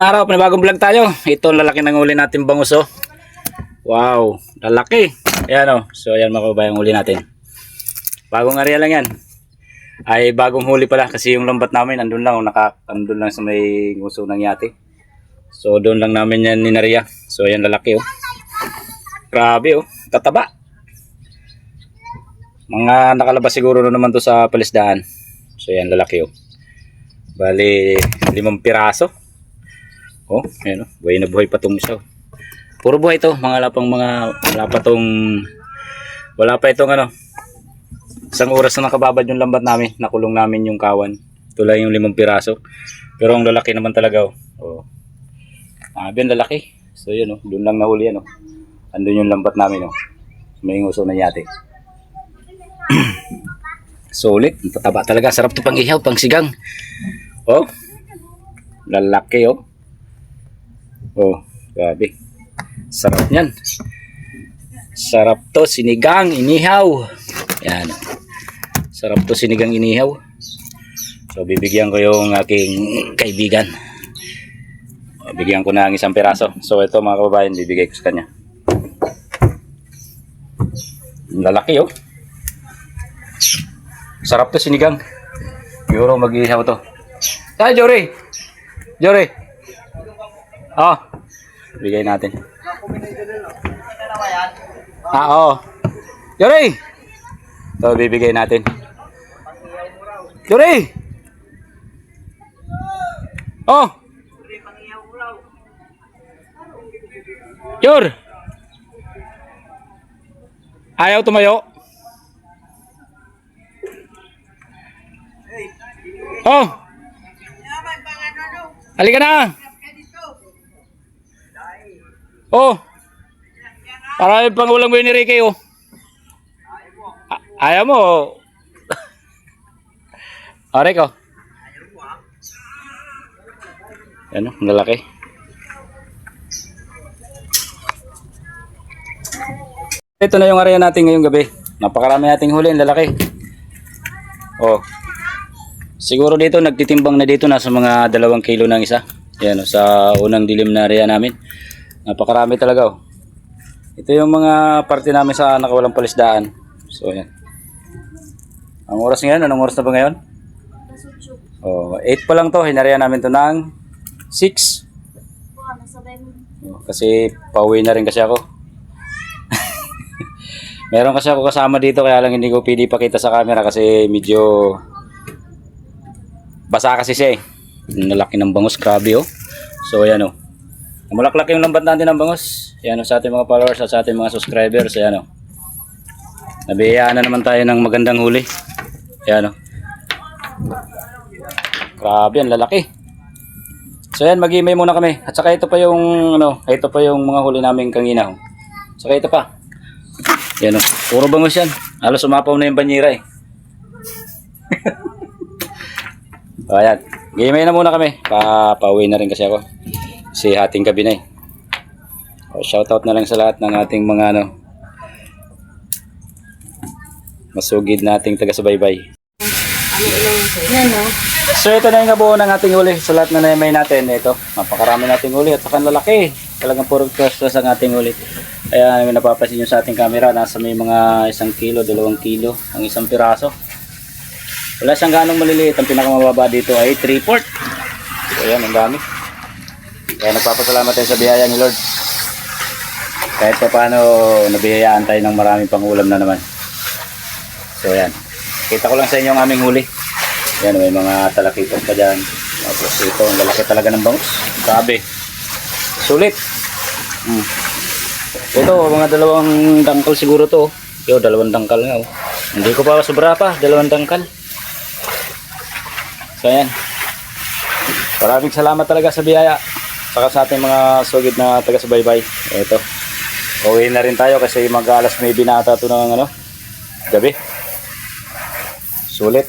Araw, panibagong vlog tayo. Ito lalaki ng uli natin bangus oh. Wow, lalaki. Ayan oh. So ayan mga kababayan, uli natin. Bagong area lang yan. Ay bagong huli pala kasi yung lambat namin andun lang, andun lang sa may nguso ng yate. So doon lang namin yan ninarya. So ayan lalaki oh. Grabe oh, tataba. Mga nakalabas siguro na naman to sa palisdaan. So ayan lalaki oh. Bali 5 piraso. Oh, ayan oh, buhay na buhay pa tong isa. Puro buhay ito, wala pa itong ano. Isang oras na nakababad yung lambat namin, nakulong namin yung kawan. Ito lang yung 5 piraso. Pero ang lalaki naman talaga oh. Oh. Ang lalaki. So yun oh, doon lang nahuli yan oh. Andun yung lambat namin oh. May nguso na yate. Sulit, tataba talaga, sarap to pang ihaw, pang sigang. Oh. Lalaki oh. Oh, grabe. Sarap niyan. Sarap to sinigang inihaw. Yan. Sarap to sinigang inihaw. So bibigyan ko yung aking kaibigan. Bigyan ko na ng 1 piraso. So ito mga kababayan, bibigay ko sa kanya. Lalaki oh. Sarap to sinigang. Siguro mag-ihaw to. Ay, Jory. Jory. Oh, bigay natin. Oo. Jory! Ito, bibigay natin. Jory! Oh! Jor! Ayaw tumayo? Oh! Halika na! Oh. Para pang ulang buhay ni Ricky oh. Ayaw mo. Arek oh. Yan oh, lalaki. Ito na yung area natin ngayong gabi. Napakarami nating huli, lalaki. Oh. Siguro dito nagtitimbang na dito nasa mga 2 kilo ng isa. Yan oh, sa unang dilim na area namin. Napakarami talaga oh. Ito yung mga parte namin sa nakawalang palisdaan. So yan. Ang oras ngayon, anong oras na ba ngayon? Oh, 8 pa lang to. Hinarya namin to ng 6. Oh, kasi pauwi na rin kasi ako. Meron kasi ako kasama dito kaya lang hindi ko pwede pakita sa camera kasi medyo basa kasi siya eh. Nalaki ng bangus, grabe oh. So ayan oh. Mulaklak yung lambat natin ng bangus. Yan o, sa ating mga followers at sa ating mga subscribers. Yan o. Nabihayaan na naman tayo ng magandang huli. Yan o. Grabe, ang lalaki. So yan, mag-imay muna kami. At saka ito pa yung ano, ito pa yung mga huli namin kanina. Saka ito pa. Yan o. Puro bangus yan. Halos umapaw na yung banyera eh. So ayan. Mag-imay na muna kami. Pauwi na rin kasi ako. Si hating gabi na eh. Shoutout na lang sa lahat ng ating mga ano, masugid nating taga-subaybay. So ito na yung kabuo ng ating huli sa lahat na naimay natin. Ito, napakarami nating huli at saka lalaki. Talagang puro crush ang ating huli. Kaya may napapansin nyo sa ating camera, nasa may mga 1 kilo, 2 kilo ang 1 piraso. Wala siyang ganong maliliit. Ang pinakamababa dito ay 3/4. So yan, ang dami. Kaya nagpapasalamat tayo sa biyaya ni Lord. Kahit pa paano nabiyayaan tayo ng maraming pangulam na naman. So yan. Kita ko lang sa inyo ang aming huli. Yan, may mga talakitong pa dyan. Tapos ito, ang lalaki talaga ng bangus. Grabe. Sulit. Ito, mga 2 dangkal siguro to. Yo, 2 dangkal nga. Oh. Hindi ko pa sobra pa. 2 dangkal. So yan. Maraming salamat talaga sa biyaya. Saka sa ating mga sugid na taga-subaybay. Ito. Uwi na rin tayo kasi mag-alas 9 na ata ito ng ano, gabi. Sulit.